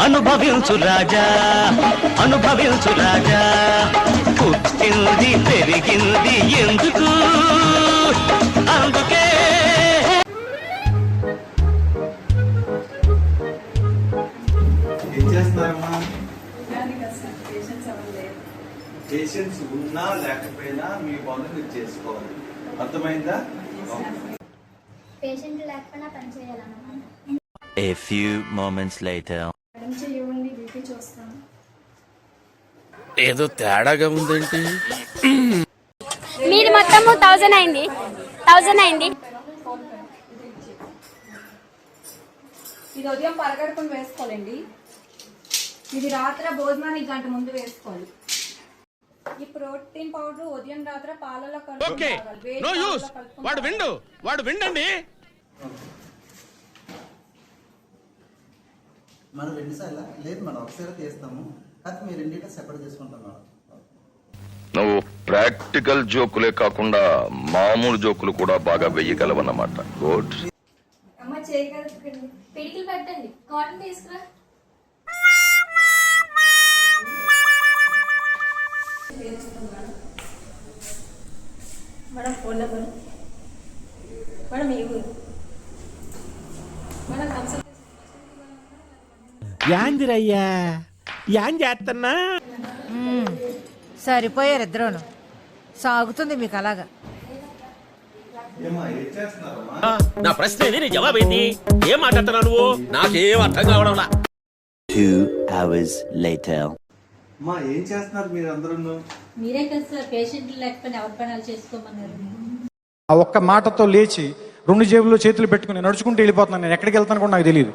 అనుభవించు రాజా అనుభవించు రాజా పుట్టింది పెరిగింది ఎందుకు అందుకే ఏం చేస్తున్నారమ్మా? పేషెంట్స్ ఉన్నా లేకపోయినా మీ పనులు మీరు చేసుకోవాలి, అర్థమైందా? పేషెంట్ లేకపోయినా పని చేయాలన్నమాట. A few moments later. చేయండి బీపీ చూస్తాను. ఏదో తేడాగా ఉందేంటి? మీది మొత్తము 1000 అయింది. ఇది ఉదయం పరగడుపుని వేసుకోవాలండి. ఇది రాత్రి భోజనానికి గంట ముందు వేసుకోవాలి. ఈ ప్రోటీన్ పౌడర్ ఉదయం రాత్రి పాలలో వాడు విండండి. మనం 2 సార్లు లేదు, మనం ఒకసారి తీస్తాము, అది మీరు 2 సెపరేట్ చేసుకుంటున్నాం. నువ్వు ప్రాక్టికల్ జోకులే కాకుండా మామూలు జోకులు కూడా బాగా వెయ్యగలవన్నమాట. గుడ్. అమ్మ చేయగలుగుతుంది. పిడికిలు పెట్టండి, కాటన్ తీసుకురా. మేడం ఫోన్ నెంబర్ మేడం ఈ ఊరు మేడం కన్సల్ట్ యాందిరయ్యా యాం చేస్తున్నా? సరిపోయారు ఇద్దరును. సాగుతుంది మీకు అలాగా. ఏమ్మా, ఏం చేస్తున్నారమ్మా? నా ప్రశ్న నీ జవాబు ఏంది? ఏం మాట్లాడుతున్నావు నువ్వు? నాకేం అర్థం కావడంలా. 2 hours later. అమ్మా, ఏం చేస్తున్నారు మీరు అందరూ? మీరే కదా సార్ పేషెంట్ లేకపోయినా ఎవరి పని చేసుకోమన్నారు. ఆ ఒక్క మాటతో లేచి 2 జేబుల్లో చేతులు పెట్టుకుని నడుచుకుంటూ వెళ్ళిపోతున్నాను. నేను ఎక్కడికి వెళ్తాను కూడా నాకు తెలియదు.